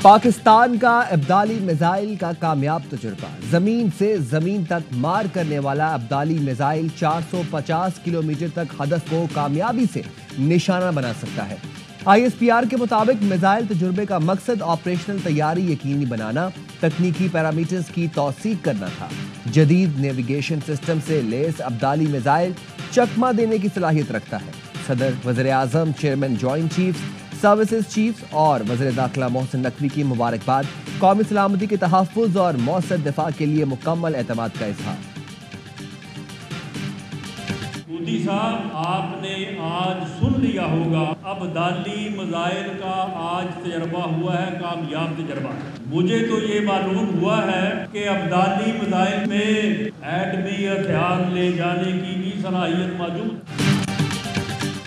पाकिस्तान का अब्दाली मिसाइल का कामयाब तजुर्बा। जमीन से जमीन तक मार करने वाला अब्दाली मिसाइल 450 किलोमीटर तक हदफ को कामयाबी से निशाना बना सकता है। ISPR के मुताबिक मिसाइल तजुर्बे का मकसद ऑपरेशनल तैयारी यकीनी बनाना, तकनीकी पैरामीटर्स की तौसीक करना था। जदीद नेविगेशन सिस्टम से लेस अब्दाली मिसाइल चकमा देने की सलाहियत रखता है। सदर, वज़ीर-ए-आज़म, chairman joint chiefs, services chief और वज़ीर दाखिला मोहसिन नकवी की मुबारकबाद। कौमी सलामती के तहफ़्फ़ुज़ और मौसर दिफा के लिए मुकम्मल एतमाद का इजहार। मोदी साहब, आपने आज सुन लिया होगा, अब्दाली मिसाइल का आज तजर्बा हुआ है, कामयाब तजर्बा। मुझे तो ये मालूम हुआ है कि अब्दाली मिसाइल में एटमी हथियार ले जाने की भी सलाहियत मौजूद।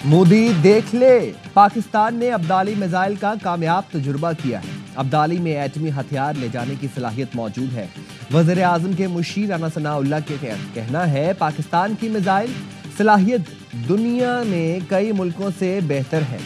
मोदी देख ले, पाकिस्तान ने अब्दाली मिसाइल का कामयाब तजुर्बा किया है। अब्दाली में एटमी हथियार ले जाने की सलाहियत मौजूद है। वज़ीर-ए-आज़म के मुशीर राना सनाउल्लाह के कहना है, पाकिस्तान की मिसाइल सलाहियत दुनिया में कई मुल्कों से बेहतर है।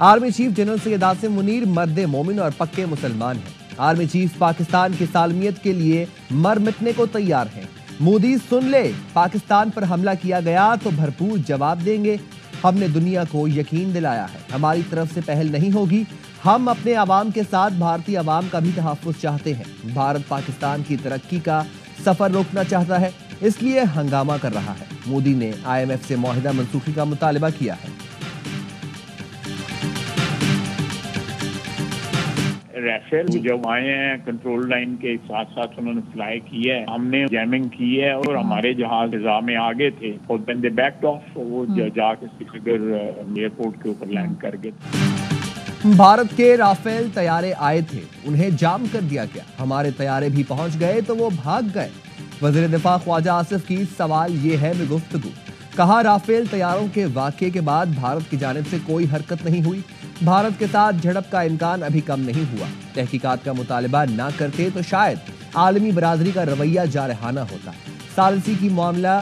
Army chief general Syed Asim Munir मर्द मोमिन और पक्के मुसलमान हैं। आर्मी चीफ पाकिस्तान की सालमियत के लिए मर मिटने को तैयार हैं। मोदी सुन ले, पाकिस्तान पर हमला किया गया तो भरपूर जवाब देंगे। हमने दुनिया को यकीन दिलाया है, हमारी तरफ से पहल नहीं होगी। हम अपने अवाम के साथ भारतीय अवाम का भी तहफ़्फ़ुज़ चाहते हैं। भारत पाकिस्तान की तरक्की का सफ़र रोकना चाहता है, इसलिए हंगामा कर रहा है। मोदी ने IMF से मुआहिदा मनसूखी का मुतालबा किया है। राफेल जब आए हैं, कंट्रोल लाइन के साथ साथ उन्होंने फ्लाई किया है, हमने जैमिंग की है और हमारे जहाज फिजा में आगे थे और व्हेन दे बैक्ड ऑफ, वो जाके श्रीनगर एयरपोर्ट के ऊपर लैंड कर गए। भारत के राफेल तैयारे आए थे, उन्हें जाम कर दिया गया। हमारे तैयारे भी पहुंच गए तो वो भाग गए। वज़ीर दिफा ख्वाजा आसिफ की सवाल ये है में गुफ्तगू। कहा, राफेल तैयारों के वाक़े के बाद भारत की जानिब से कोई हरकत नहीं हुई। भारत के साथ झड़प का इम्कान अभी कम नहीं हुआ। तहकीकात का मुतालबा ना करते तो शायद आलमी बरादरी का रवैया जारहाना होता। सालसी की मामला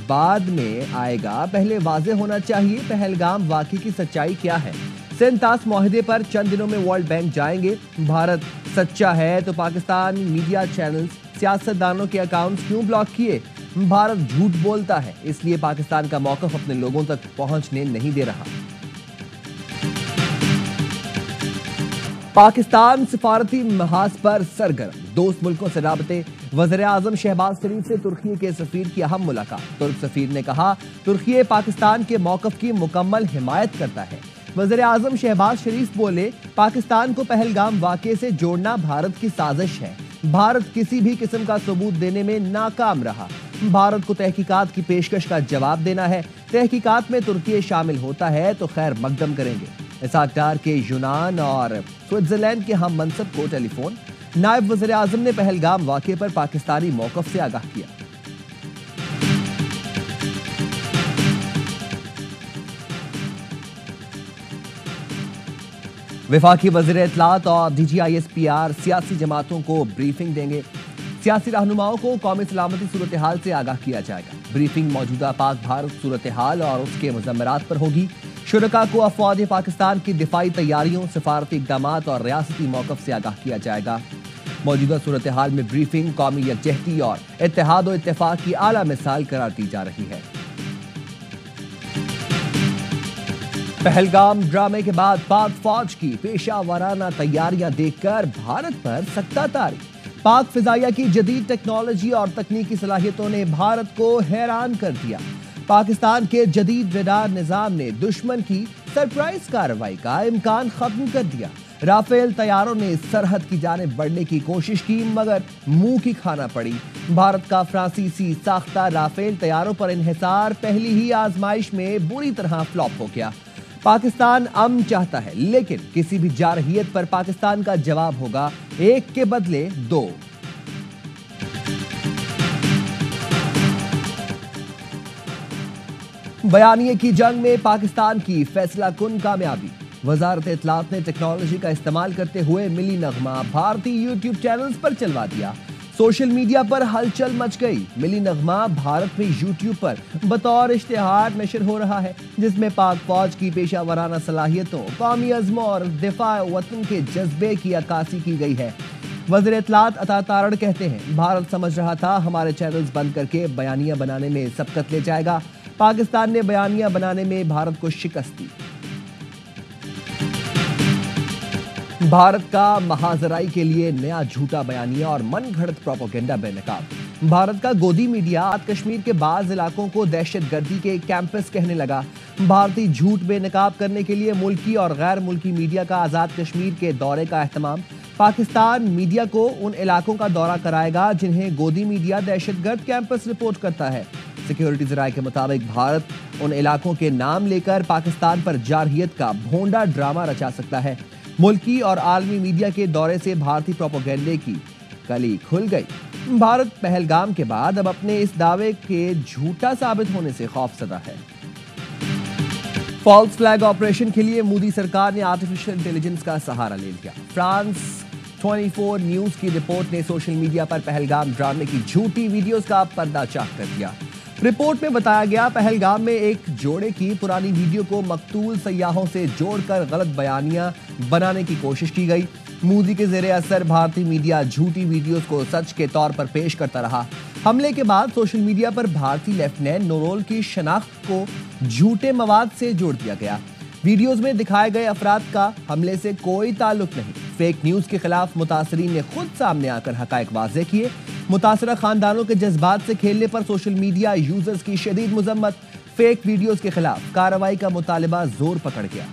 बाद में आएगा, पहले वाज़ेह होना चाहिए पहलगाम वाक़े की सच्चाई क्या है। सेंतास मुआहिदे पर चंद दिनों में वर्ल्ड बैंक जाएंगे। भारत सच्चा है तो पाकिस्तान मीडिया चैनल्स, सियासतदानों के अकाउंट्स क्यों ब्लॉक किए? भारत झूठ बोलता है, इसलिए पाकिस्तान का मौक़िफ़ अपने लोगों तक पहुंचने नहीं दे रहा। पाकिस्तान सिफारती महाज पर सरगर्म, दोस्त मुल्कों से राबते। वज़ीर-ए-आज़म शहबाज शरीफ से तुर्की के सफीर की अहम मुलाकात। तुर्क सफीर ने कहा, तुर्की पाकिस्तान के मौक़िफ़ की मुकम्मल हिमायत करता है। वज़ीर-ए-आज़म शहबाज शरीफ बोले, पाकिस्तान को पहलगाम वाक़े से जोड़ना भारत की साजिश है। भारत किसी भी किस्म का सबूत देने में नाकाम रहा। भारत को तहकीकात की पेशकश का जवाब देना है। तहकीकात में तुर्की शामिल होता है तो खैर मकदम करेंगे। इसाक डार के यूनान और स्विट्जरलैंड के हम मनसब को टेलीफोन। नायब वज़ीर-ए-आज़म ने पहलगाम वाक़े पर पाकिस्तानी मौक़िफ़ से आगाह किया। वफाकी वज़ीर इत्तलात और DG ISPR सियासी जमातों को ब्रीफिंग देंगे। सियासी रहनुमाओं को कौमी सलामती सूरत हाल से आगाह किया जाएगा। ब्रीफिंग मौजूदा पाक भारत सूरत हाल और उसके मुज़म्मरात पर होगी। शुरका को अफ़वाज पाकिस्तान की दिफाई तैयारियों, सिफारती इक़दामात और रियासती मौक़िफ़ से आगाह किया जाएगा। मौजूदा सूरत हाल में ब्रीफिंग कौमी यकजहती और इत्तेहाद व इत्तेफाक की आला मिसाल करार दी जा रही है। पहलगाम ड्रामे के बाद पाक फौज की पेशा वाराना तैयारियां देखकर भारत पर सख्तातारी। पाक फिजाइया की जदीद टेक्नोलॉजी और तकनीकी सलाहियतों ने भारत को हैरान कर दिया। पाकिस्तान के जदीद रडार निजाम ने दुश्मन की सरप्राइज कार्रवाई का इम्कान खत्म कर दिया। राफेल तैयारों ने सरहद की जानिब बढ़ने की कोशिश की, मगर मुंह की खाना पड़ी। भारत का फ्रांसीसी साख्ता राफेल तैयारों पर इन्हिसार पहली ही आजमाइश में बुरी तरह फ्लॉप हो गया। पाकिस्तान अमन चाहता है, लेकिन किसी भी जारहियत पर पाकिस्तान का जवाब होगा एक के बदले दो। बयानिए की जंग में पाकिस्तान की फैसला कुन कामयाबी। वजारत इत्तलात ने टेक्नोलॉजी का इस्तेमाल करते हुए मिली नगमा भारतीय YouTube चैनल्स पर चलवा दिया। सोशल मीडिया पर हलचल मच गई। मिली नगमा भारत में यूट्यूब पर बतौर इश्तिहार नशर हो रहा है, जिसमें पाक फौज की पेशा वराना सलाहियतों, कौमी अज़्म और दिफा वतन के जज्बे की अक्कासी की गई है। वज़ीर इत्तलात अता तारड़ कहते हैं, भारत समझ रहा था हमारे चैनल्स बंद करके बयानियां बनाने में सबकत ले जाएगा। पाकिस्तान ने बयानियां बनाने में भारत को शिकस्त दी। भारत का महाजराई के लिए नया झूठा बयानिया और मन घड़त प्रोपेगेंडा बेनकाब। भारत का गोदी मीडिया आज़ाद कश्मीर के बाज़ इलाकों को दहशतगर्दी के कैंपस कहने लगा। भारतीय झूठ बेनकाब करने के लिए मुल्की और गैर मुल्की मीडिया का आज़ाद कश्मीर के दौरे का अहतमाम। पाकिस्तान मीडिया को उन इलाकों का दौरा कराएगा जिन्हें गोदी मीडिया दहशतगर्द कैंपस रिपोर्ट करता है। सिक्योरिटी ज़राए के मुताबिक भारत उन इलाकों के नाम लेकर पाकिस्तान पर जारहियत का भोंडा ड्रामा रचा सकता है। मुल्की और आलमी मीडिया के दौरे से भारतीय प्रोपेगेंडे की कली खुल गई। भारत पहलगाम के बाद अब अपने इस दावे के झूठा साबित होने से खौफजदा है। फॉल्स फ्लैग ऑपरेशन के लिए मोदी सरकार ने आर्टिफिशियल इंटेलिजेंस का सहारा ले लिया। फ्रांस 24 न्यूज की रिपोर्ट ने सोशल मीडिया पर पहलगाम ड्रामे की झूठी वीडियोस का पर्दाचाश कर दिया। रिपोर्ट में बताया गया, पहलगाम में एक जोड़े की पुरानी वीडियो को मकतूल सयाहों से जोड़कर गलत बयानियां बनाने की कोशिश की गई। मोदी के ज़ेरे असर भारतीय मीडिया झूठी वीडियोस को सच के तौर पर पेश करता रहा। हमले के बाद सोशल मीडिया पर भारतीय लेफ्टिनेंट नोरोल की शनाख्त को झूठे मवाद से जोड़ दिया गया। वीडियोस में दिखाए गए अफराद का हमले से कोई ताल्लुक नहीं। फेक न्यूज के खिलाफ मुतासरीन ने खुद सामने आकर हकायक वाज़ेह किए। मुतासरा खानदानों के जज्बात से खेलने पर सोशल मीडिया यूजर्स की शदीद मुजम्मत। फेक वीडियोस के खिलाफ कार्रवाई का मुतालिबा जोर पकड़ गया।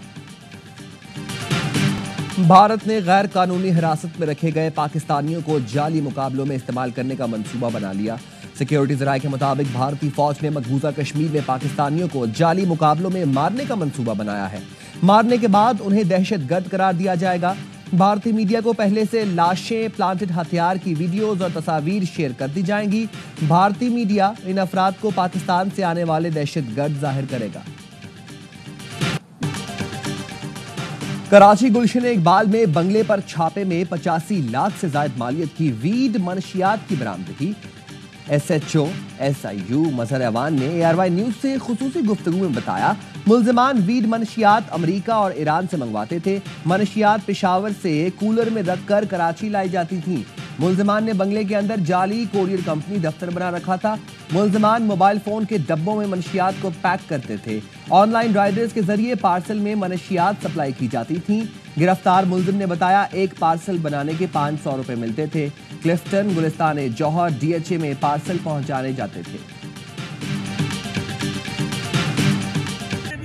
भारत ने गैर कानूनी हिरासत में रखे गए पाकिस्तानियों को जाली मुकाबलों में इस्तेमाल करने का मंसूबा बना लिया। सिक्योरिटी ज़राए के मुताबिक भारतीय फौज ने मकबूजा कश्मीर में पाकिस्तानियों को जाली मुकाबलों में मारने का मंसूबा बनाया है। मारने के बाद उन्हें दहशतगर्द करार दिया जाएगा। भारतीय मीडिया को पहले से लाशें, प्लांटेड हथियार की वीडियोस और तस्वीर शेयर कर दी जाएंगी। भारतीय मीडिया इन अफराद को पाकिस्तान से आने वाले दहशतगर्द जाहिर करेगा। कराची गुलशन इकबाल में बंगले पर छापे में 85 लाख से ज्यादा मालियत की वीड मनशियात की बरामदगी। SHO SIU मजहर अवान ने ARY न्यूज से खुसूसी गुफ्तगू में बताया, मुल्जिमान वीड मनशियात अमेरिका और ईरान से मंगवाते थे। मनशियात पेशावर से कूलर में रखकर कराची लाई जाती थीं। मुल्जिमान ने बंगले के अंदर जाली कोरियर कंपनी दफ्तर बना रखा था। मुल्जिमान मोबाइल फोन के डब्बों में मनशियात को पैक करते थे। ऑनलाइन राइडर्स के जरिए पार्सल में मनशियात सप्लाई की जाती थीं। गिरफ्तार मुल्जिम ने बताया, एक पार्सल बनाने के 500 रुपए मिलते थे। क्लिफ्टन, गुलिस्तान जौहर, DHA में पार्सल पहुंचाने जाते थे।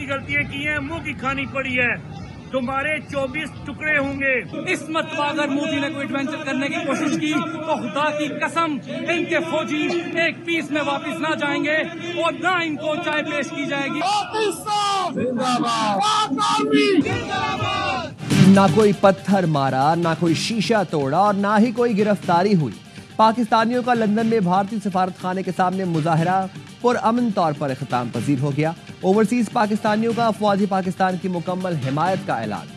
गलतियां की हैं, मुंह की खानी पड़ी है। तुम्हारे 24 टुकड़े होंगे। इस मरतबा अगर मोदी ने कोई एडवेंचर करने की कोशिश की तो खुदा की कसम इनके फौजी एक पीस में वापस ना जाएंगे और ना इनको चाय पेश की जाएगी। ना कोई पत्थर मारा, ना कोई शीशा तोड़ा और ना ही कोई गिरफ्तारी हुई। पाकिस्तानियों का लंदन में भारतीय सफारत खाने के सामने मुजाहरा पुरअमन तौर पर इख्तिताम पजीर हो गया। ओवरसीज पाकिस्तानियों का अफवाज पाकिस्तान की मुकम्मल हिमायत का ऐलान।